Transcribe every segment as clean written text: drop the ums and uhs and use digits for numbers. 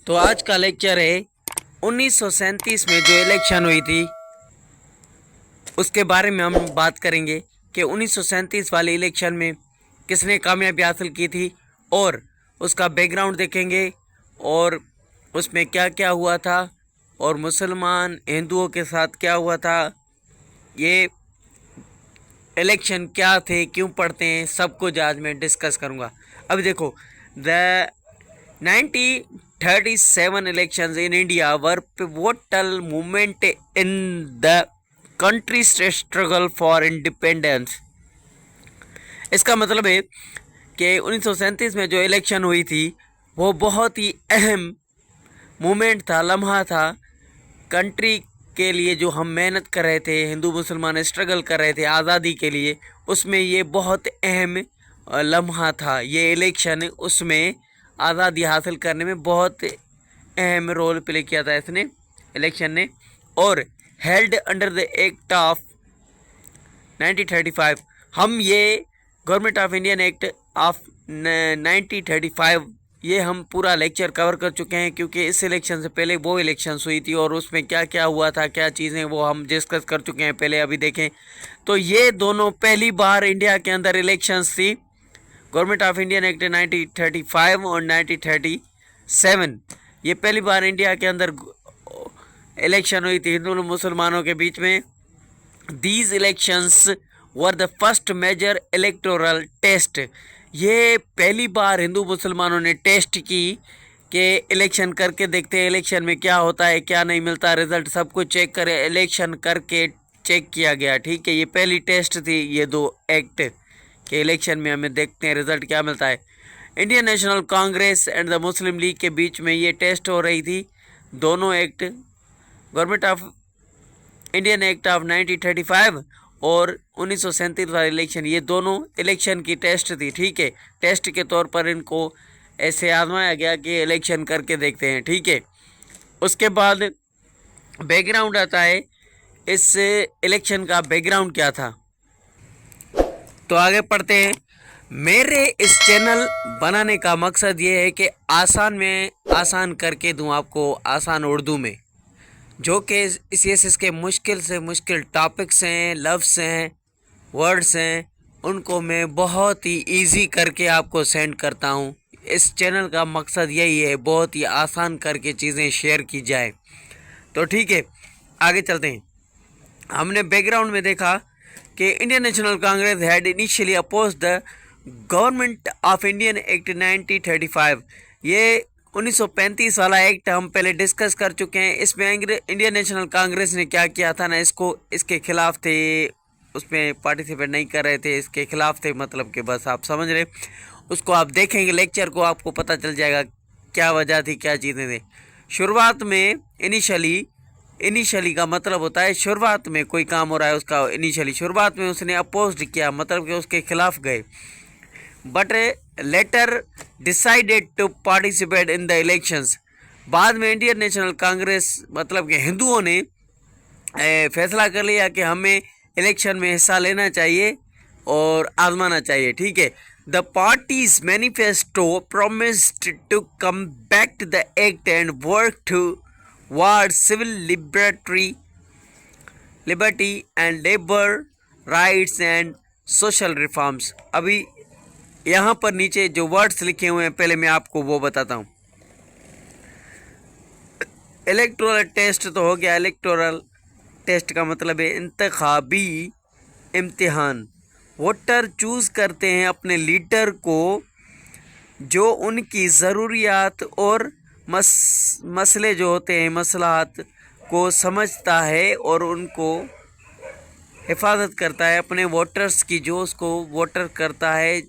तो आज का लेक्चर है 1937 में जो इलेक्शन हुई थी उसके बारे में हम बात करेंगे कि 1937 वाले इलेक्शन में किसने कामयाबी हासिल की थी और उसका बैकग्राउंड देखेंगे और उसमें क्या क्या हुआ था और मुसलमान हिंदुओं के साथ क्या हुआ था, ये इलेक्शन क्या थे, क्यों पढ़ते हैं, सब कुछ आज मैं डिस्कस करूँगा। अब देखो, the 1937 elections in India were pivotal movement in the country's struggle for independence। इसका मतलब है कि 1937 में जो इलेक्शन हुई थी वो बहुत ही अहम मूवमेंट था, लम्हा था कंट्री के लिए। जो हम मेहनत कर रहे थे, हिंदू मुसलमान स्ट्रगल कर रहे थे आज़ादी के लिए, उसमें ये बहुत अहम लम्हा था। ये इलेक्शन उसमें आज़ादी हासिल करने में बहुत अहम रोल प्ले किया था इसने, इलेक्शन ने। और held under the act of 1935, हम ये government of Indian act of 1935 ये हम पूरा लेक्चर कवर कर चुके हैं, क्योंकि इस इलेक्शन से पहले वो इलेक्शंस हुई थी और उसमें क्या क्या हुआ था, क्या चीज़ें, वो हम डिस्कस कर चुके हैं पहले। अभी देखें तो ये दोनों पहली बार इंडिया के अंदर इलेक्शंस थी। गवर्नमेंट ऑफ इंडियन एक्ट 1935 और 1937, ये पहली बार इंडिया के अंदर इलेक्शन हुई थी हिंदू मुसलमानों के बीच में। These elections were the first major electoral test. ये पहली बार हिंदू मुसलमानों ने टेस्ट की कि इलेक्शन करके देखते हैं इलेक्शन में क्या होता है, क्या नहीं मिलता, रिजल्ट सब कुछ चेक करें, इलेक्शन करके चेक किया गया। ठीक है, ये पहली टेस्ट थी ये दो एक्ट के इलेक्शन में, हमें देखते हैं रिजल्ट क्या मिलता है। Indian National Congress and the Muslim league के बीच में ये टेस्ट हो रही थी। दोनों act, government of Indian act of 1935 और 1937 वाला इलेक्शन, ये दोनों इलेक्शन की टेस्ट थी। ठीक है, टेस्ट के तौर पर इनको ऐसे आजमाया गया कि इलेक्शन करके देखते हैं। ठीक है, उसके बाद बैकग्राउंड आता है, इस इलेक्शन का बैकग्राउंड क्या था। तो आगे पढ़ते हैं। मेरे इस चैनल बनाने का मकसद ये है कि आसान में आसान करके दूं आपको, आसान उर्दू में, जो कि सीएसएस के मुश्किल से मुश्किल टॉपिक्स हैं, लफ्ज़ हैं, वर्ड्स हैं, उनको मैं बहुत ही इजी करके आपको सेंड करता हूँ। इस चैनल का मकसद यही है, बहुत ही आसान करके चीज़ें शेयर की जाए। तो ठीक है, आगे चलते हैं। हमने बैकग्राउंड में देखा कि Indian National Congress had initially oppose the government of Indian act 1935। ये 1935 वाला एक्ट हम पहले डिस्कस कर चुके हैं। इसमें इंडियन नेशनल कांग्रेस ने क्या किया था ना, इसके खिलाफ थे, उसमें पार्टिसिपेट नहीं कर रहे थे, इसके खिलाफ थे, मतलब कि बस आप समझ रहे। उसको आप देखेंगे लेक्चर को, आपको पता चल जाएगा क्या वजह थी, क्या चीज़ें थी। शुरुआत में इनिशियली का मतलब होता है शुरुआत में कोई काम हो रहा है उसका इनिशियली, शुरुआत में उसने अपोज किया, मतलब कि उसके खिलाफ गए। But later decided to participate in the elections. बाद में इंडियन नेशनल कांग्रेस, मतलब कि हिंदुओं ने फैसला कर लिया कि हमें इलेक्शन में हिस्सा लेना चाहिए और आजमाना चाहिए। ठीक है, the parties manifesto promised to combat the act and work towards civil liberty and labor rights and social reforms। अभी यहाँ पर नीचे जो वर्ड्स लिखे हुए हैं पहले मैं आपको वो बताता हूँ। इलेक्टोरल टेस्ट तो हो गया, इलेक्टोरल टेस्ट का मतलब है इंतखाबी इम्तिहान। वोटर चूज़ करते हैं अपने लीडर को जो उनकी ज़रूरियात और मसले जो होते हैं, मसलाहत को समझता है और उनको हिफाजत करता है अपने वोटर्स की, जो उसको वोटर करता है।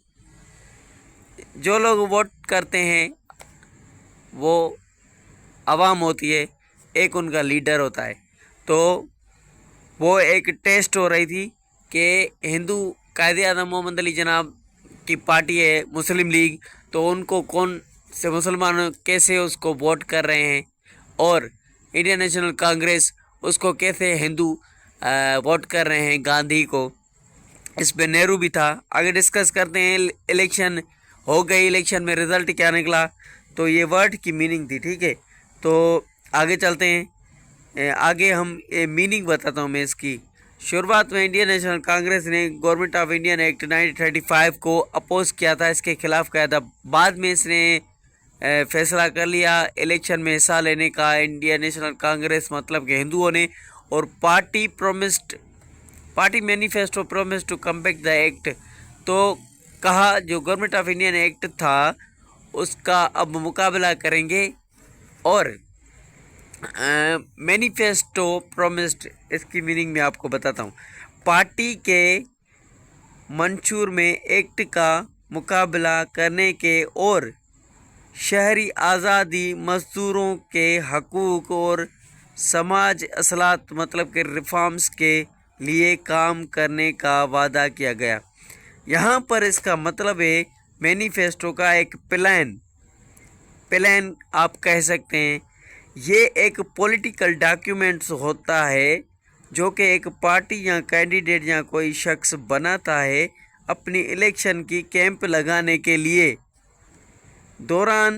जो लोग वोट करते हैं वो आवाम होती है, एक उनका लीडर होता है। तो वो एक टेस्ट हो रही थी कि हिंदू कायदे आज़म मोहम्मद अली जनाब की पार्टी है मुस्लिम लीग, तो उनको कौन से मुसलमान कैसे उसको वोट कर रहे हैं, और इंडियन नेशनल कांग्रेस उसको कैसे हिंदू वोट कर रहे हैं, गांधी को। इस पे नेहरू भी था। आगे डिस्कस करते हैं। इलेक्शन हो गई, इलेक्शन में रिजल्ट क्या निकला। तो ये वर्ड की मीनिंग थी, ठीक है। तो आगे चलते हैं, आगे हम मीनिंग बताता हूँ मैं इसकी। शुरुआत में इंडियन नेशनल कांग्रेस ने गवर्नमेंट ऑफ इंडियन एक्ट 1935 को अपोज किया था, इसके खिलाफ किया था। बाद में इसने फैसला कर लिया इलेक्शन में हिस्सा लेने का इंडियन नेशनल कांग्रेस मतलब के हिंदुओं ने, और party manifesto promise to come back the act. तो कहा जो गवर्नमेंट ऑफ इंडियन एक्ट था उसका अब मुकाबला करेंगे, और मैनिफेस्टो प्रोमिस्ड इसकी मीनिंग मैं आपको बताता हूँ। पार्टी के मंशूर में एक्ट का मुकाबला करने के और शहरी आज़ादी, मजदूरों के हकूक़ और समाज असलात मतलब के रिफॉर्म्स के लिए काम करने का वादा किया गया। यहाँ पर इसका मतलब है मैनिफेस्टो का एक प्लान आप कह सकते हैं। ये एक पॉलिटिकल डॉक्यूमेंट्स होता है जो कि एक पार्टी या कैंडिडेट या कोई शख्स बनाता है अपनी इलेक्शन की कैंप लगाने के लिए। दौरान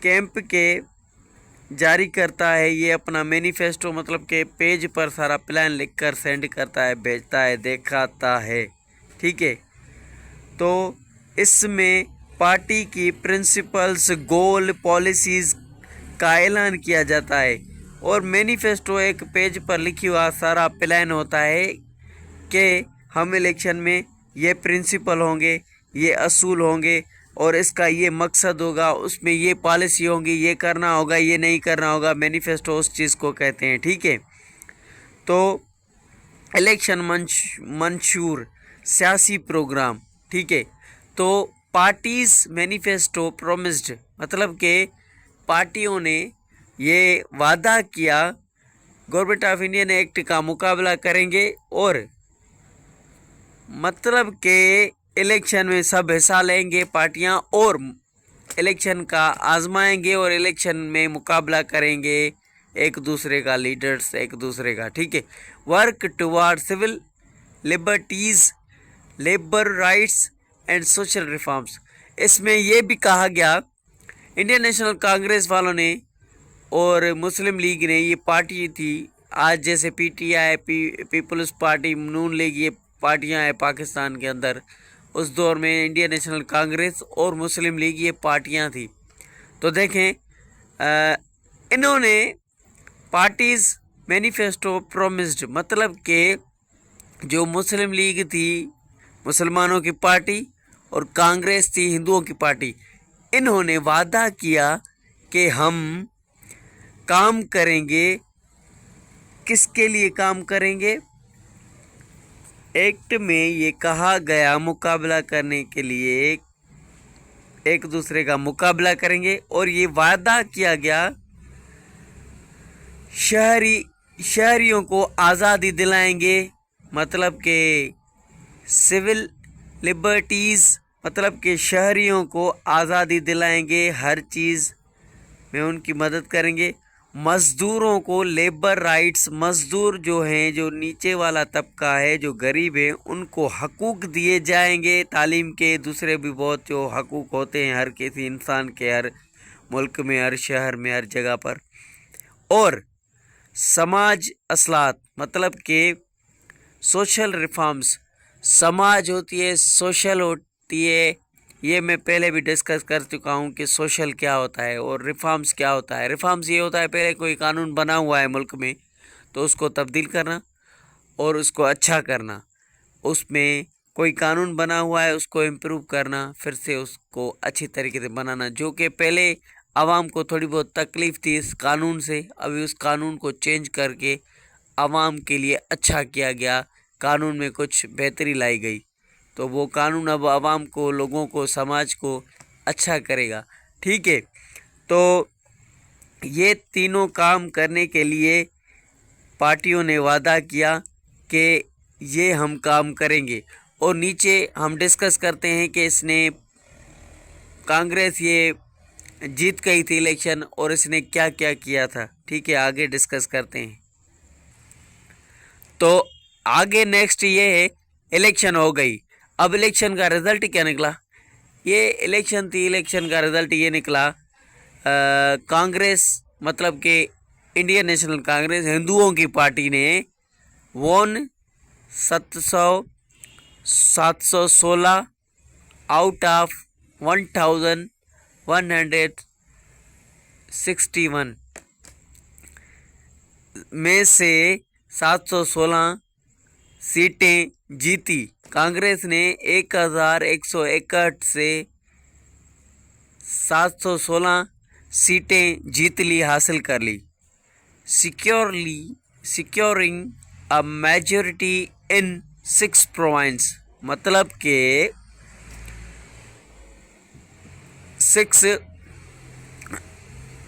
कैंप के जारी करता है ये अपना मैनिफेस्टो मतलब के पेज पर सारा प्लान लिखकर सेंड करता है, भेजता है, दिखाता है, ठीक है। तो इसमें पार्टी की प्रिंसिपल्स, गोल, पॉलिसीज़ का ऐलान किया जाता है, और मैनिफेस्टो एक पेज पर लिखी हुआ सारा प्लान होता है कि हम इलेक्शन में ये प्रिंसिपल होंगे, ये असूल होंगे, और इसका ये मकसद होगा, उसमें ये पॉलिसी होंगी, ये करना होगा, ये नहीं करना होगा। मैनिफेस्टो उस चीज़ को कहते हैं, ठीक है। तो इलेक्शन मंशूर सियासी प्रोग्राम, ठीक है। तो पार्टीज मैनिफेस्टो प्रोमिस्ड मतलब के पार्टियों ने ये वादा किया गवर्नमेंट ऑफ इंडियन एक्ट का मुकाबला करेंगे, और मतलब के इलेक्शन में सब हिस्सा लेंगे पार्टियां, और इलेक्शन का आजमाएंगे और इलेक्शन में मुकाबला करेंगे एक दूसरे का, लीडर्स एक दूसरे का, ठीक है। Work toward civil liberties, labour rights and social reforms. इसमें यह भी कहा गया इंडियन नेशनल कांग्रेस वालों ने और मुस्लिम लीग ने, ये पार्टी थी आज जैसे पीटीआई, पीपल्स पार्टी, नून लीग, ये पार्टियां हैं पाकिस्तान के अंदर। उस दौर में इंडियन नेशनल कांग्रेस और मुस्लिम लीग ये पार्टियां थी। तो देखें इन्होंने पार्टीज़ मैनिफेस्टो प्रोमिस्ड मतलब के जो मुस्लिम लीग थी मुसलमानों की पार्टी और कांग्रेस थी हिंदुओं की पार्टी, इन्होंने वादा किया कि हम काम करेंगे, किसके लिए काम करेंगे। एक्ट में ये कहा गया मुकाबला करने के लिए एक दूसरे का मुकाबला करेंगे, और ये वादा किया गया शहरियों को आज़ादी दिलाएंगे मतलब के सिविल लिबर्टीज़ मतलब के शहरियों को आज़ादी दिलाएंगे, हर चीज़ में उनकी मदद करेंगे। मज़दूरों को लेबर राइट्स, मज़दूर जो हैं, जो नीचे वाला तबका है, जो गरीब है, उनको हकूक़ दिए जाएंगे, तालीम के, दूसरे भी बहुत जो हकूक़ होते हैं हर किसी इंसान के, हर मुल्क में, हर शहर में, हर जगह पर। और समाज असलात मतलब के सोशल रिफॉर्म्स, समाज होती है, सोशल होती है, ये मैं पहले भी डिस्कस कर चुका हूँ कि सोशल क्या होता है और रिफॉर्म्स क्या होता है। रिफॉर्म्स ये होता है पहले कोई कानून बना हुआ है मुल्क में तो उसको तब्दील करना और उसको अच्छा करना, उसमें कोई कानून बना हुआ है उसको इम्प्रूव करना, फिर से उसको अच्छी तरीके से बनाना। जो कि पहले आवाम को थोड़ी बहुत तकलीफ़ थी इस कानून से, अभी उस कानून को चेंज करके आवाम के लिए अच्छा किया गया, कानून में कुछ बेहतरी लाई गई, तो वो कानून अब आवाम को, लोगों को, समाज को अच्छा करेगा, ठीक है। तो ये तीनों काम करने के लिए पार्टियों ने वादा किया कि ये हम काम करेंगे। और नीचे हम डिस्कस करते हैं कि इसने कांग्रेस ये जीत गई थी इलेक्शन और इसने क्या क्या किया था, ठीक है। आगे डिस्कस करते हैं। तो आगे नेक्स्ट ये है इलेक्शन हो गई, अब इलेक्शन का रिजल्ट क्या निकला। ये इलेक्शन थी, इलेक्शन का रिजल्ट ये निकला, कांग्रेस मतलब कि इंडियन नेशनल कांग्रेस हिंदुओं की पार्टी ने वोन 716 आउट ऑफ 1161 में से 716 सीटें जीती। कांग्रेस ने 1161 से 716 सीटें जीत ली, हासिल कर ली, securing a majority in 6 province, मतलब के 6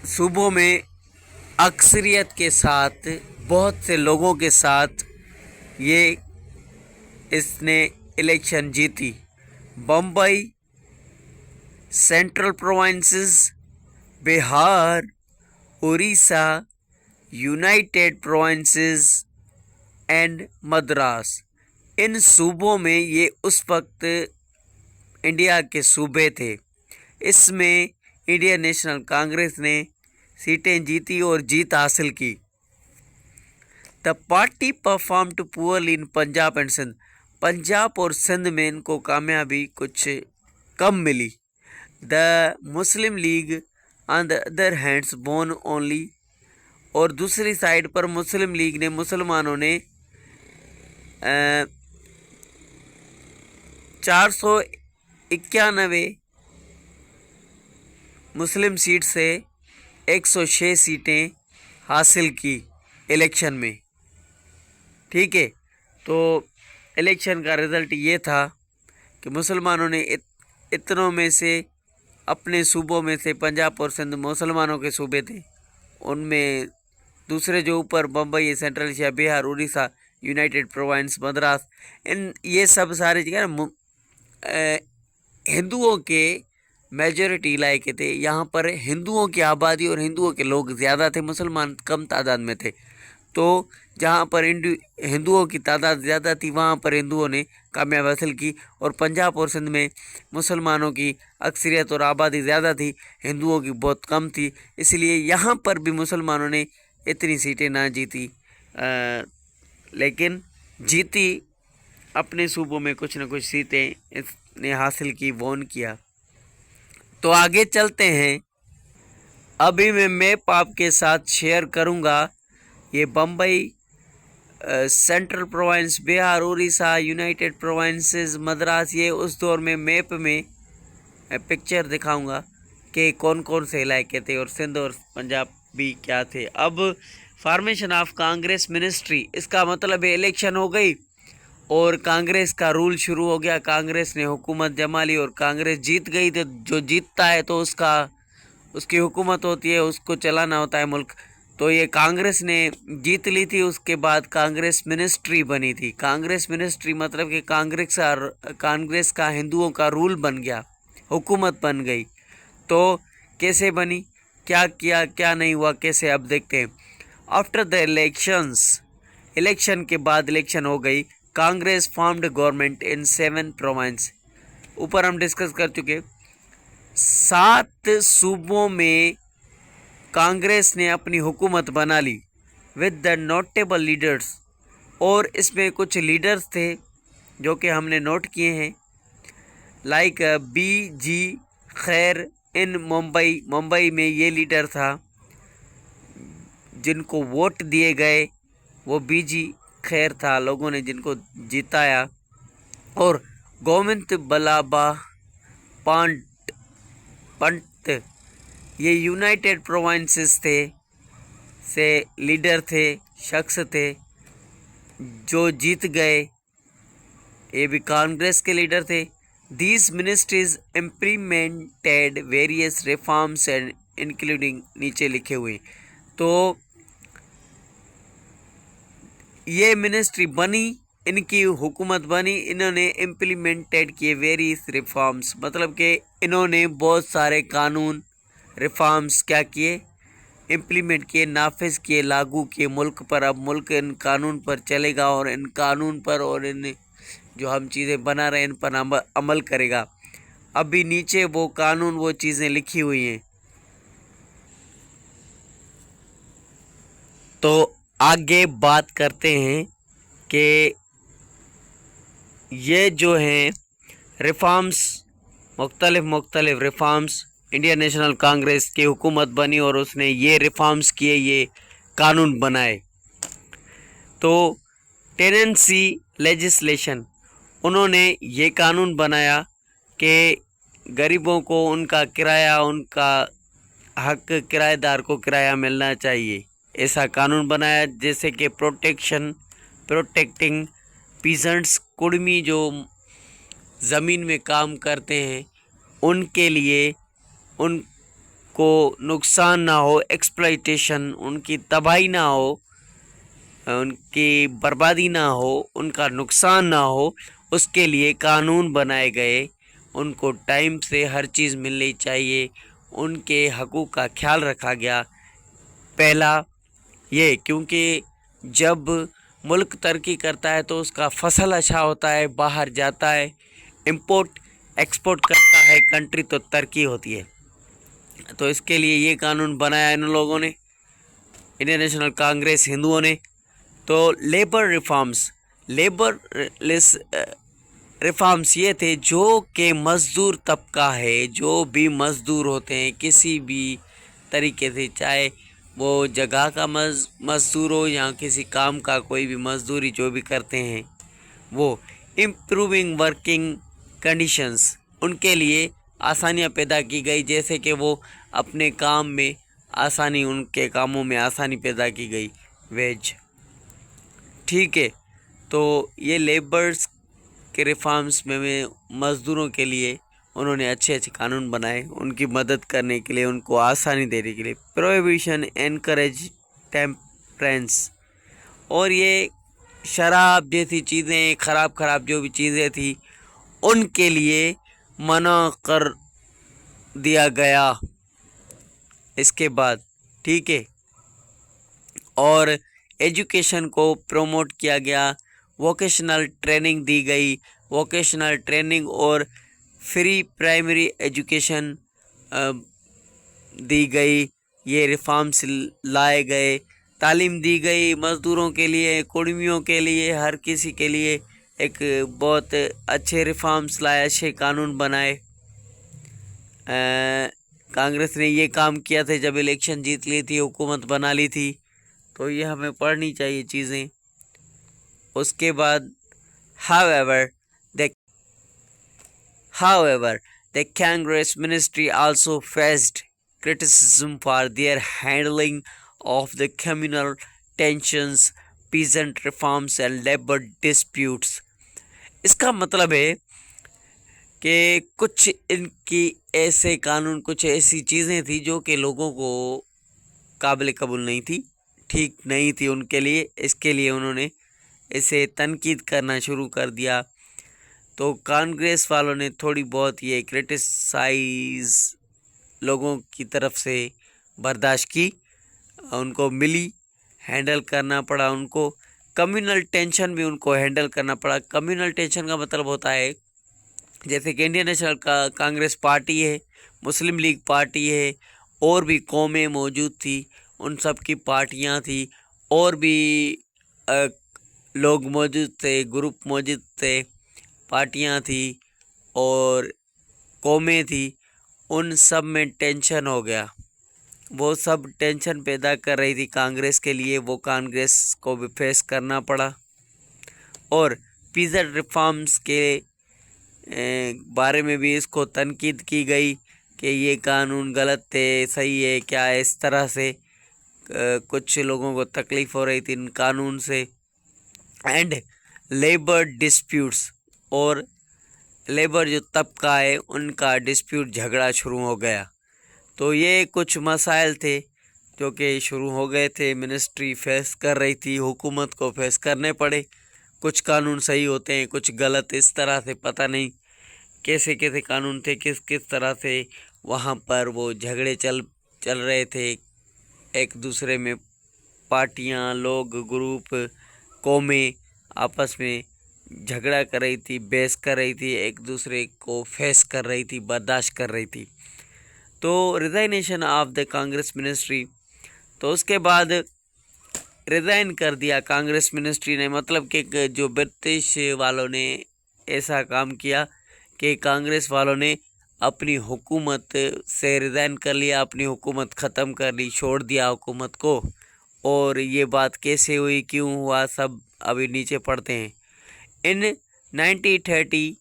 सूबों में अक्सरियत के साथ, बहुत से लोगों के साथ ये इसने इलेक्शन जीती। Bombay, Central Provinces, Bihar, Orissa, United Provinces and Madras, इन सूबों में ये उस वक्त इंडिया के सूबे थे। इसमें इंडियन नेशनल कांग्रेस ने सीटें जीती और जीत हासिल की। The party performed poorly in Punjab and Sindh, Punjab और सिंध में इनको कामयाबी कुछ कम मिली। The Muslim League on the other hands won only, और दूसरी साइड पर मुस्लिम लीग ने, मुसलमानों ने 491 मुस्लिम सीट से 106 सीटें हासिल की इलेक्शन में। ठीक है, तो इलेक्शन का रिज़ल्ट ये था कि मुसलमानों ने इतनों में से, अपने सूबों में से, पंजाब और सिंध मुसलमानों के सूबे थे, उनमें दूसरे जो ऊपर Bombay, Central Asia, Bihar, Orissa, United Province, Madras, इन ये सब सारी जगह ना हिंदुओं के मेजॉरिटी इलाके थे। यहाँ पर हिंदुओं की आबादी और हिंदुओं के लोग ज़्यादा थे, मुसलमान कम तादाद में थे। तो जहाँ पर हिंदुओं की तादाद ज़्यादा थी, वहाँ पर हिंदुओं ने कामयाबी हासिल की, और पंजाब और सिंध में मुसलमानों की अक्सरियत और आबादी ज़्यादा थी, हिंदुओं की बहुत कम थी, इसलिए यहाँ पर भी मुसलमानों ने इतनी सीटें ना जीती, लेकिन जीती अपने सूबों में कुछ न कुछ सीटें इसने हासिल की, वोन किया। तो आगे चलते हैं। अभी मैं मैप आपके साथ शेयर करूंगा। ये Bombay, central province, Bihar, Orissa, United provinces, Madras, ये उस दौर में मैप में पिक्चर दिखाऊंगा कि कौन कौन से इलाके थे, और सिंध और पंजाब भी क्या थे। अब फॉर्मेशन ऑफ कांग्रेस मिनिस्ट्री, इसका मतलब है इलेक्शन हो गई और कांग्रेस का रूल शुरू हो गया, कांग्रेस ने हुकूमत जमा ली और कांग्रेस जीत गई। तो जो जीतता है तो उसकी हुकूमत होती है, उसको चलाना होता है मुल्क। तो ये कांग्रेस ने जीत ली थी, उसके बाद कांग्रेस मिनिस्ट्री बनी थी। कांग्रेस मिनिस्ट्री मतलब कि कांग्रेस का हिंदुओं का रूल बन गया, हुकूमत बन गई। तो कैसे बनी, क्या किया, क्या नहीं हुआ, कैसे, अब देखते हैं। आफ्टर द इलेक्शन के बाद इलेक्शन हो गई, Congress formed government in 7 province. ऊपर हम डिस्कस कर चुके, 7 सूबों में कांग्रेस ने अपनी हुकूमत बना ली विद द नोटेबल लीडर्स, और इसमें कुछ लीडर्स थे जो कि हमने नोट किए हैं, लाइक B.G. खैर इन मुंबई में ये लीडर था जिनको वोट दिए गए, वो B.G. खैर था, लोगों ने जिनको जिताया। और गोविंद बल्लभा पंत ये यूनाइटेड प्रोविंसेस से लीडर थे, शख्स थे जो जीत गए, ये भी कांग्रेस के लीडर थे। These ministries implemented various reforms and including, नीचे लिखे हुए। तो ये मिनिस्ट्री बनी, इनकी हुकूमत बनी, इन्होंने इम्प्लीमेंटेड किए वेरियस रिफॉर्म्स, मतलब कि इन्होंने बहुत सारे कानून, रिफॉर्म्स क्या किए, इम्प्लीमेंट किए, नाफिज किए, लागू किए मुल्क पर। अब मुल्क इन कानून पर चलेगा और इन कानून पर और इन जो हम चीज़ें बना रहे हैं इन पर अमल करेगा। अभी नीचे वो कानून, वो चीज़ें लिखी हुई हैं। तो आगे बात करते हैं कि ये जो हैं रिफॉर्म्स, मुख्तलिफ रिफॉर्म्स, इंडियन नेशनल कांग्रेस की हुकूमत बनी और उसने ये रिफॉर्म्स किए, ये कानून बनाए। तो टेनेंसी लेजिस्लेशन, उन्होंने ये कानून बनाया कि गरीबों को उनका किराया, उनका हक, किराएदार को किराया मिलना चाहिए, ऐसा कानून बनाया। जैसे कि प्रोटेक्टिंग पीजेंट्स, कुड़मी जो ज़मीन में काम करते हैं उनके लिए, उनको नुकसान ना हो, एक्सप्लॉइटेशन, उनकी तबाही ना हो, उनकी बर्बादी ना हो, उनका नुकसान ना हो, उसके लिए कानून बनाए गए। उनको टाइम से हर चीज़ मिलनी चाहिए, उनके हकूक़ का ख्याल रखा गया। पहला ये, क्योंकि जब मुल्क तरक्की करता है तो उसका फसल अच्छा होता है, बाहर जाता है, इंपोर्ट एक्सपोर्ट करता है कंट्री, तो तरक्की होती है। तो इसके लिए ये कानून बनाया इन लोगों ने, इंडियन नेशनल कांग्रेस हिंदुओं ने। तो लेबर रिफॉर्म्स ये थे जो कि मज़दूर तबका है, जो भी मज़दूर होते हैं किसी भी तरीके से, चाहे वो जगह का मज़दूर हो या किसी काम का कोई भी मज़दूरी जो भी करते हैं, वो इम्प्रूविंग वर्किंग कंडीशंस, उनके लिए आसानियाँ पैदा की गई। जैसे कि वो अपने काम में आसानी, उनके कामों में आसानी पैदा की गई। वेज, ठीक है। तो ये लेबर्स के रिफॉर्म्स में मज़दूरों के लिए उन्होंने अच्छे कानून बनाए, उनकी मदद करने के लिए, उनको आसानी देने के लिए। प्रोहिबिशन एनकरेज टेम्परेंस, और ये शराब जैसी चीज़ें, ख़राब जो भी चीज़ें थी उनके लिए मना कर दिया गया इसके बाद, ठीक है। और एजुकेशन को प्रमोट किया गया, वोकेशनल ट्रेनिंग दी गई, वोकेशनल ट्रेनिंग और फ्री प्राइमरी एजुकेशन दी गई। ये रिफॉर्म्स लाए गए, तालीम दी गई मज़दूरों के लिए, कुड़मियों के लिए, हर किसी के लिए एक बहुत अच्छे रिफॉर्म्स लाए, अच्छे कानून बनाए। कांग्रेस ने ये काम किया था जब इलेक्शन जीत ली थी, हुकूमत बना ली थी। तो ये हमें पढ़नी चाहिए चीज़ें। उसके बाद however the Congress ministry also faced criticism for their handling of the communal tensions, peasant reforms and labor disputes। इसका मतलब है कि कुछ इनकी ऐसे कानून, कुछ ऐसी चीज़ें थी जो कि लोगों को काबिल कबूल नहीं थी, ठीक नहीं थी उनके लिए। इसके लिए उन्होंने इसे तनकीद करना शुरू कर दिया। तो कांग्रेस वालों ने थोड़ी बहुत ये क्रिटिसाइज लोगों की तरफ से बर्दाश्त की, उनको मिली, हैंडल करना पड़ा उनको। कम्युनल टेंशन भी उनको हैंडल करना पड़ा। कम्युनल टेंशन का मतलब होता है जैसे कि इंडियन नेशनल कांग्रेस पार्टी है, मुस्लिम लीग पार्टी है, और भी कौमें मौजूद थी, उन सब की पार्टियां थी, और भी लोग मौजूद थे, ग्रुप मौजूद थे, पार्टियां थी और कौमें थी। उन सब में टेंशन हो गया, वो सब टेंशन पैदा कर रही थी कांग्रेस के लिए, वो कांग्रेस को भी फेस करना पड़ा। और पीजेंट रिफॉर्म्स के बारे में भी इसको तनकीद की गई कि ये कानून गलत थे, सही है क्या, इस तरह से कुछ लोगों को तकलीफ़ हो रही थी इन कानून से। एंड लेबर डिस्प्यूट्स, और लेबर जो तबका है उनका डिस्प्यूट, झगड़ा शुरू हो गया। तो ये कुछ मसाइल थे जो कि शुरू हो गए थे, मिनिस्ट्री फेस कर रही थी, हुकूमत को फेस करने पड़े। कुछ कानून सही होते हैं, कुछ गलत, इस तरह से पता नहीं कैसे कैसे कानून थे, किस किस तरह से वहाँ पर वो झगड़े चल रहे थे एक दूसरे में। पार्टियाँ, लोग, ग्रुप, कौमें आपस में झगड़ा कर रही थी, बहस कर रही थी, एक दूसरे को फेस कर रही थी, बर्दाश्त कर रही थी। तो resignation of the Congress ministry, तो उसके बाद रिज़ाइन कर दिया कांग्रेस मिनिस्ट्री ने। मतलब कि जो ब्रिटिश वालों ने ऐसा काम किया कि कांग्रेस वालों ने अपनी हुकूमत से रिज़ाइन कर लिया, अपनी हुकूमत ख़त्म कर ली, छोड़ दिया हुकूमत को। और ये बात कैसे हुई, क्यों हुआ, सब अभी नीचे पढ़ते हैं। इन 1939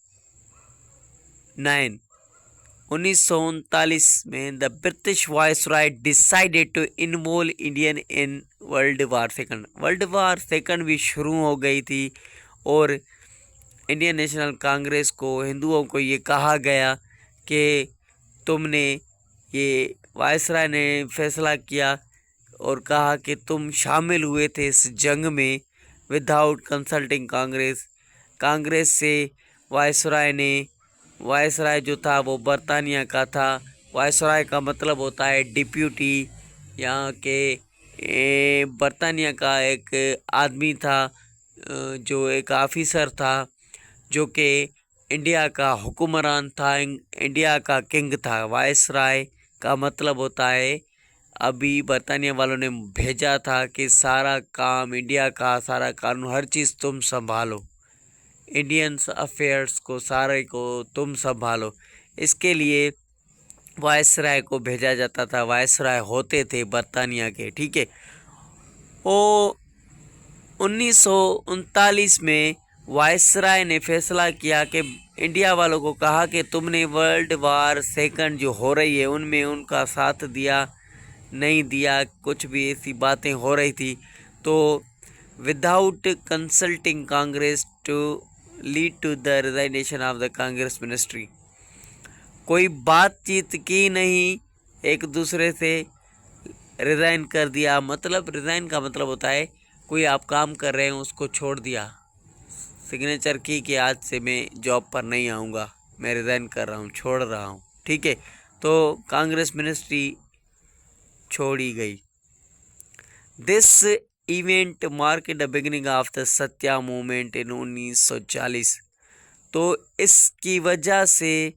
1939 में the British viceroy decided to involve Indian in world war second. World war second भी शुरू हो गई थी और इंडियन नेशनल कांग्रेस को, हिंदुओं को ये कहा गया कि तुमने, ये वायसराय ने फैसला किया और कहा कि तुम शामिल हुए थे इस जंग में विदाउट कंसल्टिंग कांग्रेस। कांग्रेस से वायसराय जो था वो बरतानिया का था। वायसराय का मतलब होता है डिप्यूटी। यहाँ के बरतानिया का एक आदमी था, जो एक ऑफिसर था, जो कि इंडिया का हुक्मरान था, इंडिया का किंग था। वायसराय का मतलब होता है, अभी बरतानिया वालों ने भेजा था कि सारा काम, इंडिया का सारा कानून, हर चीज़ तुम संभालो, इंडियंस अफेयर्स को सारे को तुम संभालो। इसके लिए वायसराय को भेजा जाता था। वायसराय होते थे बरतानिया के, ठीक है। वो 1939 में वायसराय ने फैसला किया कि इंडिया वालों को कहा कि तुमने वर्ल्ड वार सेकंड जो हो रही है उनमें उनका साथ दिया, नहीं दिया, कुछ भी ऐसी बातें हो रही थी। तो without consulting Congress to lead to the resignation of the Congress ministry, कोई बातचीत की नहीं, एक दूसरे से रिज़ाइन कर दिया। मतलब रिज़ाइन का मतलब होता है कोई आप काम कर रहे हैं उसको छोड़ दिया, सिग्नेचर की कि आज से मैं जॉब पर नहीं आऊँगा, मैं रिज़ाइन कर रहा हूँ, छोड़ रहा हूँ, ठीक है। तो कांग्रेस मिनिस्ट्री छोड़ी गई। This event mark the beginning of the Satya movement in 1940। तो इसकी वजह से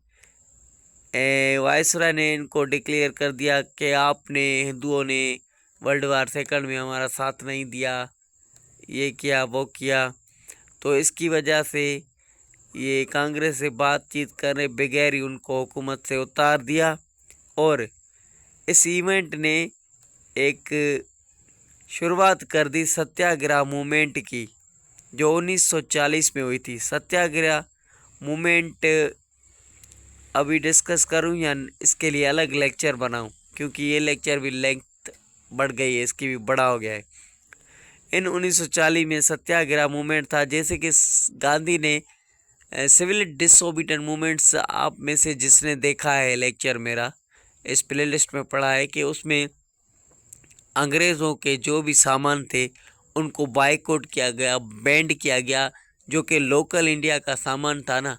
वायसराय ने इनको डिक्लेयर कर दिया कि आपने, हिंदुओं ने वर्ल्ड वार सेकंड में हमारा साथ नहीं दिया, ये किया वो किया। तो इसकी वजह से ये कांग्रेस से बातचीत करने बगैर ही उनको हुकूमत से उतार दिया। और इस इवेंट ने एक शुरुआत कर दी सत्याग्रह मूवमेंट की, जो 1940 में हुई थी। सत्याग्रह मूवमेंट अभी डिस्कस करूं या इसके लिए अलग लेक्चर बनाऊं, क्योंकि ये लेक्चर भी लेंथ बढ़ गई है, इसकी भी बड़ा हो गया है। इन 1940 में सत्याग्रह मूवमेंट था, जैसे कि गांधी ने सिविल डिसोबीडियंट मूवमेंट्स, आप में से जिसने देखा है लेक्चर मेरा इस प्लेलिस्ट में पढ़ा है, कि उसमें अंग्रेज़ों के जो भी सामान थे उनको बायकॉट किया गया, बैंड किया गया। जो कि लोकल इंडिया का सामान था ना,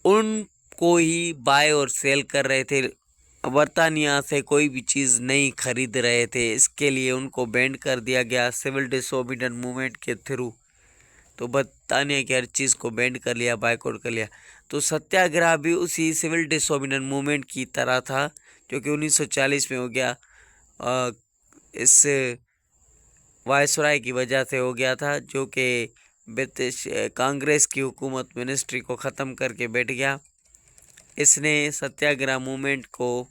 उनको ही बाय और सेल कर रहे थे, बरतानिया से कोई भी चीज़ नहीं खरीद रहे थे। इसके लिए उनको बैंड कर दिया गया सिविल डिसोबीडियंट मूवमेंट के थ्रू। तो बरतानिया की हर चीज़ को बैंड कर लिया, बायकॉट कर लिया। तो सत्याग्रह भी उसी सिविल डिसोबीडियंट मूवमेंट की तरह था, जो कि 1940 में हो गया। इस वायसराय की वजह से हो गया था, जो कि ब्रिटिश कांग्रेस की हुकूमत मिनिस्ट्री को ख़त्म करके बैठ गया। इसने सत्याग्रह मूवमेंट को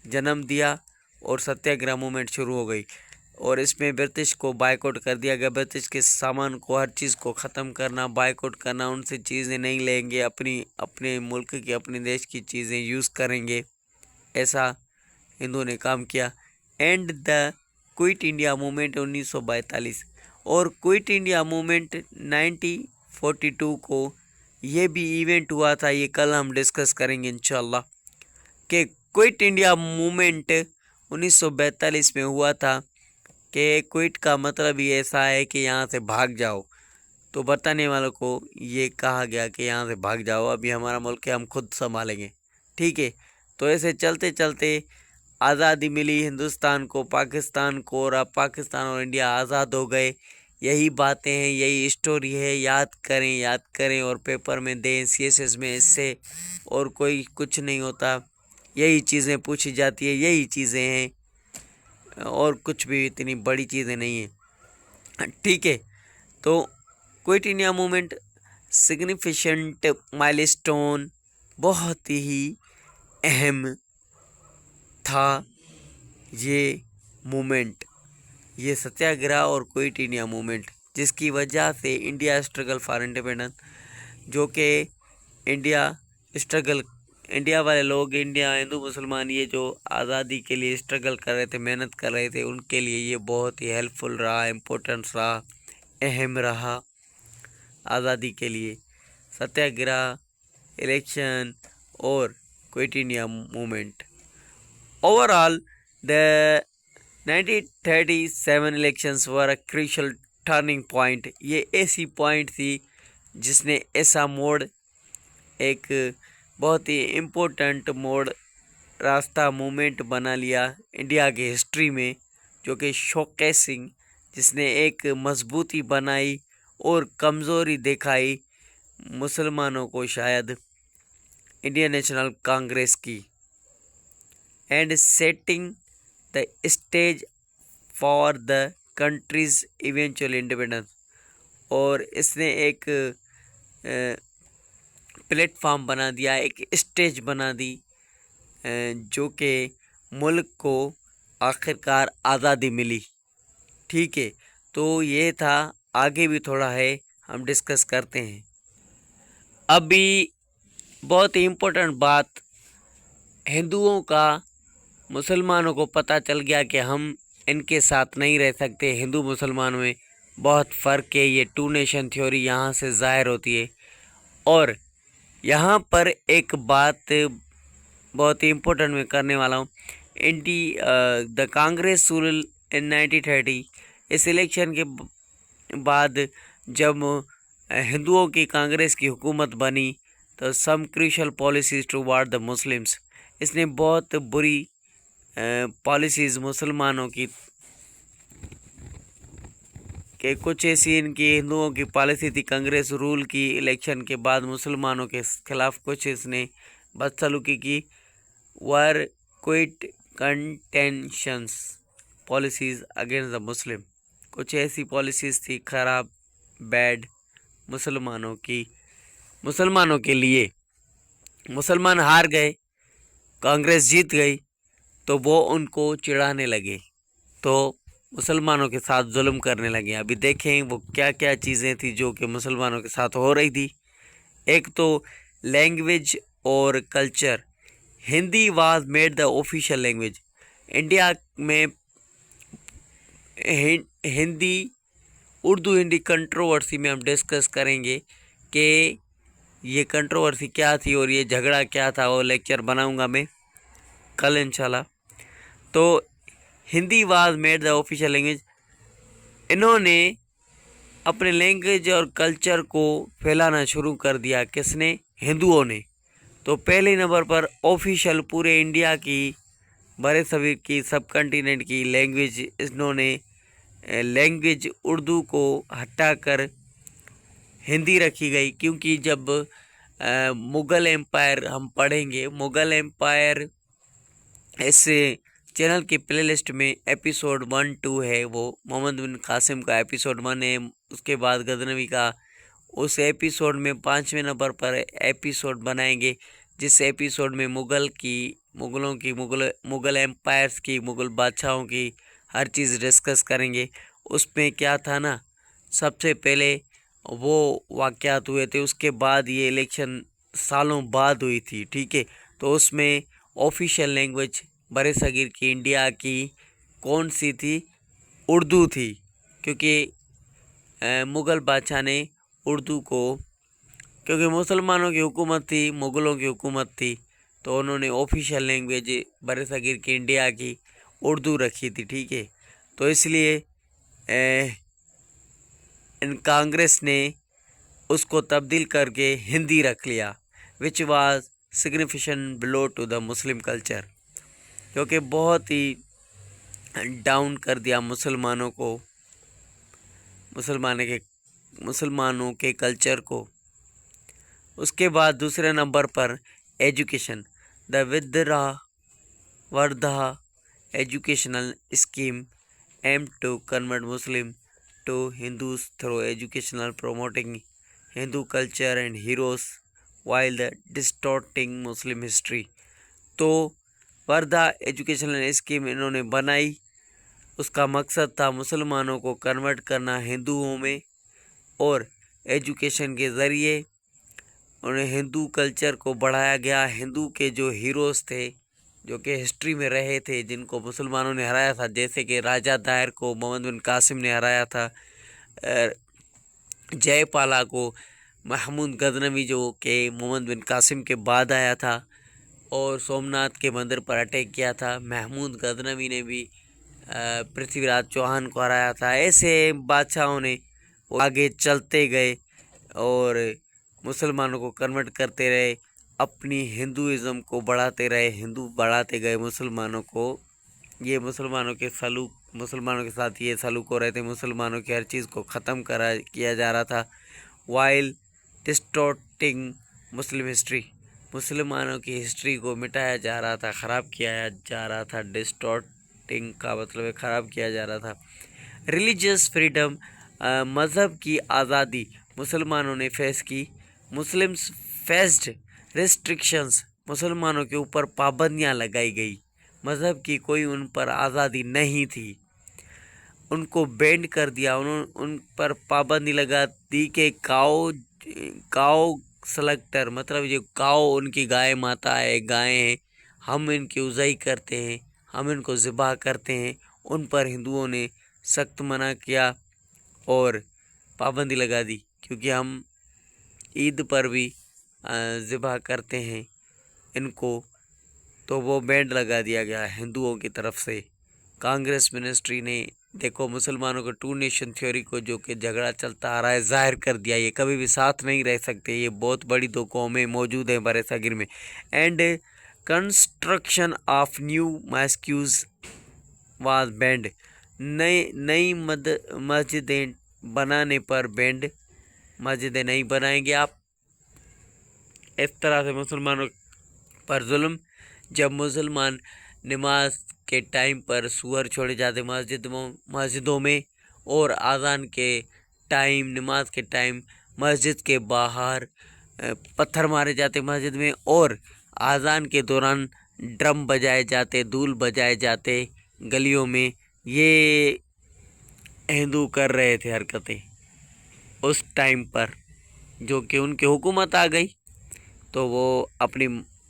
जन्म दिया और सत्याग्रह मूवमेंट शुरू हो गई। और इसमें ब्रिटिश को बायकॉट कर दिया गया। ब्रिटिश के सामान को, हर चीज़ को ख़त्म करना, बायकॉट करना, उनसे चीज़ें नहीं लेंगे, अपने मुल्क की, अपने देश की चीज़ें यूज़ करेंगे, ऐसा हिंदुओं ने काम किया। And the quit India movement 1942। और क्विट इंडिया मूवमेंट 1942 को ये भी इवेंट हुआ था, ये कल हम डिस्कस करेंगे इंशाल्लाह। कि क्विट इंडिया मूवमेंट 1942 में हुआ था, कि क्विट का मतलब ही ऐसा है कि यहाँ से भाग जाओ। तो बताने वालों को ये कहा गया कि यहाँ से भाग जाओ, अभी हमारा मुल्क है, हम खुद संभालेंगे, ठीक है। तो ऐसे चलते चलते आज़ादी मिली हिंदुस्तान को, पाकिस्तान को, और अब पाकिस्तान और इंडिया आज़ाद हो गए। यही बातें हैं, यही स्टोरी है, याद करें और पेपर में दें, सीएसएस में, इससे और कोई कुछ नहीं होता। यही चीज़ें पूछी जाती है, यही चीज़ें हैं और कुछ भी इतनी बड़ी चीज़ें नहीं हैं, ठीक है। तो quit India movement significant milestone, बहुत ही अहम था ये मूवमेंट, ये सत्याग्रह और क्विट इंडिया मूवमेंट, जिसकी वजह से इंडिया स्ट्रगल फॉर इंडिपेंडेंस, जो कि इंडिया वाले लोग, इंडिया हिंदू मुसलमान, ये जो आज़ादी के लिए स्ट्रगल कर रहे थे, मेहनत कर रहे थे, उनके लिए ये बहुत ही हेल्पफुल रहा, इम्पोर्टेंस रहा, अहम रहा आज़ादी के लिए। सत्याग्रह, इलेक्शन और quit India movement. Overall the 1937 elections were a crucial turning point. ये ऐसी पॉइंट थी जिसने ऐसा मोड़, एक बहुत ही इम्पोर्टेंट मोड़, रास्ता, मूवमेंट बना लिया इंडिया के हिस्ट्री में, जो कि शोकेसिंग, जिसने एक मजबूती बनाई और कमज़ोरी दिखाई मुसलमानों को, शायद इंडियन नेशनल कांग्रेस की, and setting the stage for the countries eventual independence. और इसने एक प्लेटफॉर्म बना दिया, एक स्टेज बना दी, जो कि मुल्क को आखिरकार आज़ादी मिली, ठीक है। तो ये था, आगे भी थोड़ा है, हम डिस्कस करते हैं। अभी बहुत ही इम्पोर्टेंट बात, हिंदुओं का मुसलमानों को पता चल गया कि हम इनके साथ नहीं रह सकते। हिंदू मुसलमानों में बहुत फ़र्क है, ये टू नेशन थ्योरी यहाँ से ज़ाहिर होती है। और यहाँ पर एक बात बहुत ही इम्पोर्टेंट मैं करने वाला हूँ। द कांग्रेस रूल इन 1930, इस इलेक्शन के बाद जब हिंदुओं की कांग्रेस की हुकूमत बनी, तो some crucial policies toward the Muslims, इसने बहुत बुरी पॉलिसीज़ मुसलमानों की, कि कुछ ऐसी इनकी हिंदुओं की पॉलिसी थी कांग्रेस रूल की, इलेक्शन के बाद मुसलमानों के खिलाफ कुछ इसने बदसलूकी की, were quite contentious policies against the Muslim, कुछ ऐसी पॉलिसीज़ थी खराब, बैड, मुसलमानों के लिए। मुसलमान हार गए, कांग्रेस जीत गई, तो वो उनको चिढ़ाने लगे, तो मुसलमानों के साथ जुल्म करने लगे। अभी देखें वो क्या क्या चीज़ें थी जो कि मुसलमानों के साथ हो रही थी। एक तो लैंग्वेज और culture, Hindi was made the official language. India में हिंदी, उर्दू हिंदी कंट्रोवर्सी में हम डिस्कस करेंगे कि ये कंट्रोवर्सी क्या थी और ये झगड़ा क्या था, वो लेक्चर बनाऊंगा मैं कल इंशाल्लाह। तो Hindi was made the official language, इन्होंने अपने लैंग्वेज और कल्चर को फैलाना शुरू कर दिया, किसने? हिंदुओं ने। तो पहले नंबर पर ऑफिशियल पूरे इंडिया की, बड़े सभी की, सब कंटिनेंट की लैंग्वेज, इन्होंने लैंग्वेज उर्दू को हटाकर हिंदी रखी गई। क्योंकि जब मुग़ल एम्पायर हम पढ़ेंगे, मुग़ल एम्पायर इस चैनल की प्लेलिस्ट में एपिसोड 1-2 है, वो मोहम्मद बिन कासिम का एपिसोड 1 है। उसके बाद गजनवी का, उस एपिसोड में 5वें नंबर पर एपिसोड बनाएंगे, जिस एपिसोड में मुग़ल एम्पायर्स की, मुग़ल बादशाहों की हर चीज़ डिस्कस करेंगे। उसमें क्या था ना, सबसे पहले वो वाक़यात हुए थे, उसके बाद ये इलेक्शन सालों बाद हुई थी, ठीक है। तो उसमें ऑफिशियल लैंग्वेज बरे सगीर की, इंडिया की कौन सी थी? उर्दू थी, क्योंकि मुग़ल बादशाह ने उर्दू को, क्योंकि मुसलमानों की हुकूमत थी, मुग़लों की हुकूमत थी, तो उन्होंने ऑफिशियल लैंग्वेज बरे सगीर की इंडिया की उर्दू रखी थी, ठीक है। तो इसलिए इन कांग्रेस ने उसको तब्दील करके हिंदी रख लिया, which was significant blow to the Muslim culture, क्योंकि बहुत ही डाउन कर दिया मुसलमानों को। मुसलमानों के कल्चर को। उसके बाद दूसरे नंबर पर education, the Wardha educational scheme aim to convert Muslim to Hindus through educational promoting Hindu culture and heroes while the distorting Muslim history. तो वर्धा एजुकेशनल स्कीम इन्होंने बनाई, उसका मकसद था मुसलमानों को कन्वर्ट करना हिंदुओं में, और एजुकेशन के ज़रिए उन्हें हिंदू कल्चर को बढ़ाया गया। हिंदू के जो हीरोज़ थे, जो कि हिस्ट्री में रहे थे, जिनको मुसलमानों ने हराया था, जैसे कि राजा दायर को मोहम्मद बिन कासिम ने हराया था, जयपाला को महमूद गजनवी जो कि मोहम्मद बिन कासिम के बाद आया था, और सोमनाथ के मंदिर पर अटैक किया था। महमूद गजनवी ने भी पृथ्वीराज चौहान को हराया था। ऐसे बादशाहों ने आगे चलते गए और मुसलमानों को कन्वर्ट करते रहे, अपनी हिंदुइज़्म को बढ़ाते रहे, हिंदू बढ़ाते गए मुसलमानों को। ये मुसलमानों के साथ ये सलूक हो रहे थे, मुसलमानों की हर चीज़ को ख़त्म किया जा रहा था। वाइल डिस्टॉर्टिंग मुस्लिम हिस्ट्री, मुसलमानों की हिस्ट्री को मिटाया जा रहा था, ख़राब किया जा रहा था। डिस्टॉर्टिंग का मतलब है ख़राब किया जा रहा था। रिलीजियस फ्रीडम, मज़हब की आज़ादी मुसलमानों ने फेस की। मुस्लिम्स फेस्ड रिस्ट्रिक्शंस, मुसलमानों के ऊपर पाबंदियां लगाई गई। मज़हब की कोई उन पर आज़ादी नहीं थी, उनको बैंड कर दिया, उन पर पाबंदी लगा दी कि काओ सलेक्टर, मतलब ये काओ उनकी गाय माता है, गायें हैं, हम इनकी उज़ाई करते हैं, हम इनको ज़िबा करते हैं। उन पर हिंदुओं ने सख्त मना किया और पाबंदी लगा दी, क्योंकि हम ईद पर भी ज़िबा करते हैं इनको, तो वो बैंड लगा दिया गया हिंदुओं की तरफ से। कांग्रेस मिनिस्ट्री ने देखो मुसलमानों को टू नेशन थ्योरी को, जो कि झगड़ा चलता आ रहा है, ज़ाहिर कर दिया। ये कभी भी साथ नहीं रह सकते, ये बहुत बड़ी दो कौमें मौजूद हैं बरे सागिर में। And construction of new masjids was banned, नई मस्जिदें बनाने पर बैंड, मस्जिदें नहीं बनाएंगे आप। इस तरह से मुसलमानों पर जुल्म। जब मुसलमान नमाज के टाइम पर सूअर छोड़े जाते मस्जिदों में, और आज़ान के टाइम, नमाज के टाइम मस्जिद के बाहर पत्थर मारे जाते मस्जिद में, और आज़ान के दौरान ड्रम बजाए जाते, दूल बजाए जाते गलियों में। ये हिंदू कर रहे थे हरकतें उस टाइम पर, जो कि उनकी हुकूमत आ गई तो वो अपनी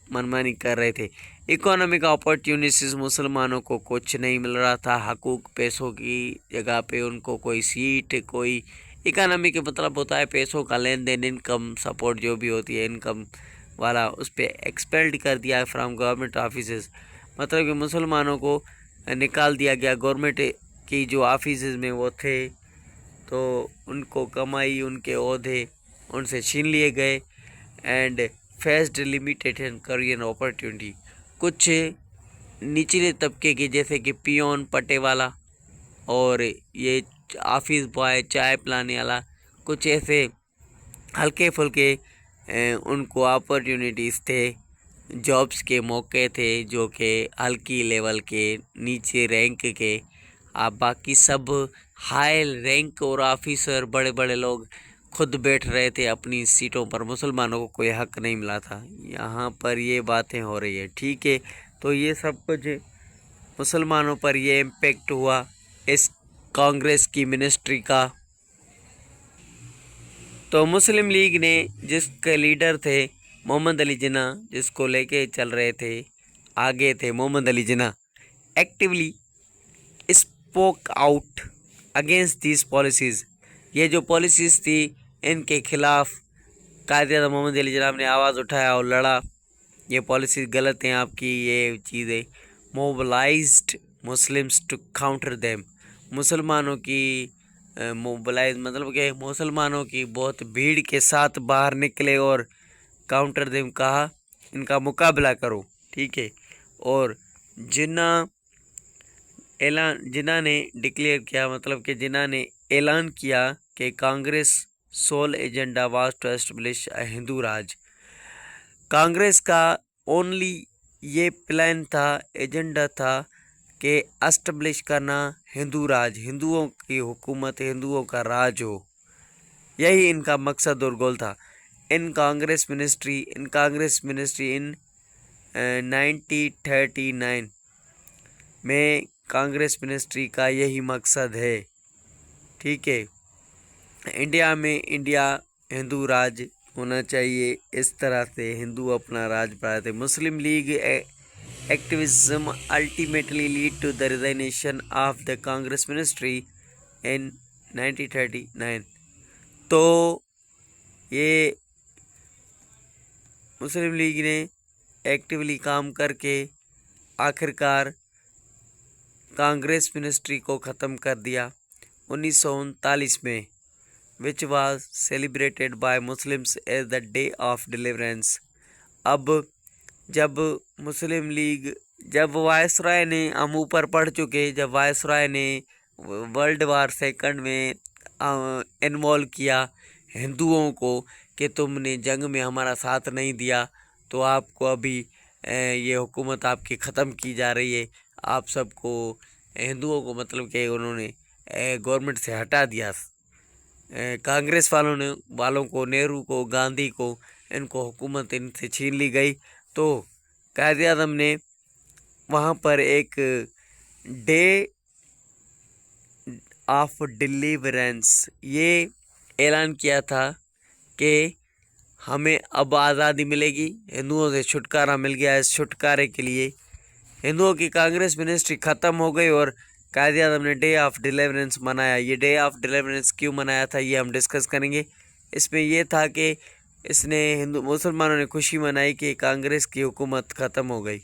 मनमानी कर रहे थे। इकोनॉमिक अपॉर्चुनिटीज़, मुसलमानों को कुछ नहीं मिल रहा था। हकूक, पैसों की जगह पे उनको कोई सीट, कोई इकोनॉमी के मतलब होता है पैसों का लेन देन, इनकम सपोर्ट जो भी होती है इनकम वाला, उस पर एक्सपेल्ड कर दिया फ्रॉम गवर्नमेंट ऑफिसेज। मतलब कि मुसलमानों को निकाल दिया गया गवर्नमेंट की जो ऑफिसेज में वो थे, तो उनको कमाई, उनके ओहदे उनसे छीन लिए गए। And faced limited career opportunity, कुछ निचले तबके की जैसे कि पियोन, पट्टे वाला, और ये ऑफिस बॉय, चाय पिलाने वाला, कुछ ऐसे हल्के फुल्के उनको अपॉर्चुनिटीज़ थे, जॉब्स के मौके थे, जो कि हल्की लेवल के, नीचे रैंक के। आप बाकी सब हाई रैंक और ऑफिसर, बड़े बड़े लोग खुद बैठ रहे थे अपनी सीटों पर, मुसलमानों को कोई हक नहीं मिला था। यहाँ पर ये बातें हो रही है, ठीक है। तो ये सब कुछ मुसलमानों पर ये इम्पेक्ट हुआ इस कांग्रेस की मिनिस्ट्री का। तो मुस्लिम लीग ने, जिसके लीडर थे मोहम्मद अली जिन्ना, जिसको लेके चल रहे थे, आगे थे Mohammad Ali Jinnah, actively spoke out against these policies. ये जो पॉलिसीज़ थी इनके खिलाफ कायदे मोहम्मद अली जिन्ना ने आवाज़ उठाया और लड़ा, ये पॉलिसी गलत हैं आपकी, ये चीज़ें। मोबलाइज्ड मुस्लिम्स टू काउंटर देम, मुसलमानों की मोबलाइज मतलब कि मुसलमानों की बहुत भीड़ के साथ बाहर निकले और काउंटर देम कहा, इनका मुकाबला करो, ठीक है। और जिन्ना ने डिक्लेयर किया, मतलब कि जिन्ना ने ऐलान किया कि Congress sole agenda was to establish a Hindu Raj. Congress का ओनली ये प्लान था, एजेंडा था कि एस्टेब्लिश करना हिंदू राज, हिंदुओं की हुकूमत, हिंदुओं का राज हो। यही इनका मकसद और गोल था। इन कांग्रेस मिनिस्ट्री इन 1939 में कांग्रेस मिनिस्ट्री का यही मकसद है। ठीक है, इंडिया में हिंदू राज होना चाहिए, इस तरह से हिंदू अपना राज बनाते। Muslim League activism ultimately lead to the resignation of the Congress ministry in 1939। तो ये मुस्लिम लीग ने एक्टिवली काम करके आखिरकार कांग्रेस मिनिस्ट्री को ख़त्म कर दिया 1939 में, which was celebrated by Muslims as the day of deliverance. अब जब मुस्लिम लीग, जब वायसराय ने, हम ऊपर पढ़ चुके, जब वायसराय ने वर्ल्ड वार सेकंड में इन्वॉल्व किया हिंदुओं को कि तुमने जंग में हमारा साथ नहीं दिया, तो आपको अभी ये हुकूमत आपकी ख़त्म की जा रही है। आप सबको, हिंदुओं को मतलब कि उन्होंने गवर्नमेंट से हटा दिया। कांग्रेस वालों को, नेहरू को, गांधी को, इनको हुकूमत इनसे छीन ली गई। तो कायदे आज़म ने वहाँ पर एक डे ऑफ डिलीवरेंस ये ऐलान किया था कि हमें अब आज़ादी मिलेगी, हिंदुओं से छुटकारा मिल गया। इस छुटकारे के लिए हिंदुओं की कांग्रेस मिनिस्ट्री ख़त्म हो गई और कायदे आज़म ने डे ऑफ डिलीवरेंस मनाया। ये डे ऑफ डिलीवरेंस क्यों मनाया था, ये हम डिस्कस करेंगे। इसमें यह था कि इसने मुसलमानों ने खुशी मनाई कि कांग्रेस की हुकूमत ख़त्म हो गई।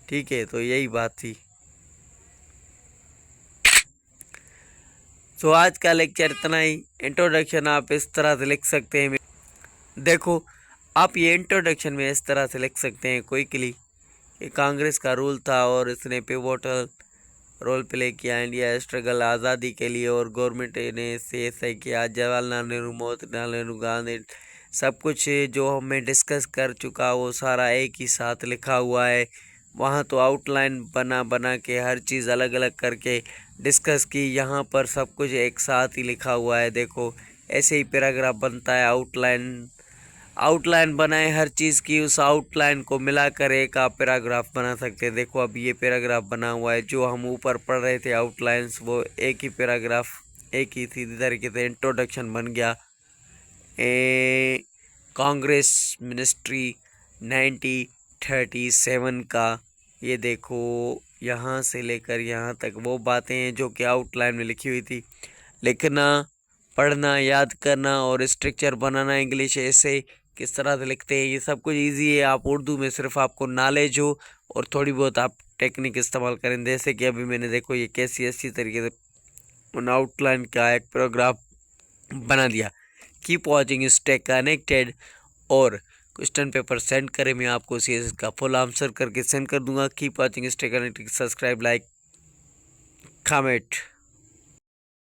ठीक है, तो यही बात थी। तो आज का लेक्चर इतना ही। इंट्रोडक्शन आप इस तरह से लिख सकते हैं। देखो, आप ये इंट्रोडक्शन में इस तरह से लिख सकते हैं क्विकली कि कांग्रेस का रूल था और इसने पिवोटल रोल प्ले किया इंडिया स्ट्रगल आज़ादी के लिए, और गवर्नमेंट ने इसे सही किया। जवाहरलाल नेहरू, मोतीलाल नेहरू, गांधी, सब कुछ जो हमें डिस्कस कर चुका वो सारा एक ही साथ लिखा हुआ है। वहाँ तो आउटलाइन बना के हर चीज़ अलग अलग करके डिस्कस की, यहाँ पर सब कुछ एक साथ ही लिखा हुआ है। देखो, ऐसे ही पैराग्राफ बनता है। आउटलाइन बनाए हर चीज़ की, उस आउटलाइन को मिलाकर एक आप पैराग्राफ बना सकते हैं। देखो, अब ये पैराग्राफ बना हुआ है, जो हम ऊपर पढ़ रहे थे आउटलाइंस, वो एक ही पैराग्राफ, एक ही सीधी तरीके से इंट्रोडक्शन बन गया। कांग्रेस मिनिस्ट्री 1937 का। ये देखो, यहाँ से लेकर यहाँ तक वो बातें हैं जो कि आउटलाइन में लिखी हुई थी। लिखना, पढ़ना, याद करना और स्ट्रक्चर बनाना इंग्लिश ऐसे किस तरह से लिखते हैं, ये सब कुछ इजी है। आप उर्दू में सिर्फ आपको नॉलेज हो और थोड़ी बहुत आप टेक्निक इस्तेमाल करें। जैसे कि अभी मैंने, देखो, ये कैसी अच्छी तरीके से उन आउटलाइन का एक पैराग्राफ बना दिया। कीप वॉचिंग, स्टे कनेक्टेड, और क्वेश्चन पेपर सेंड करें, मैं आपको सीएस का फुल आंसर करके सेंड कर दूंगा। Keep watching, stay connected, subscribe, like, comment.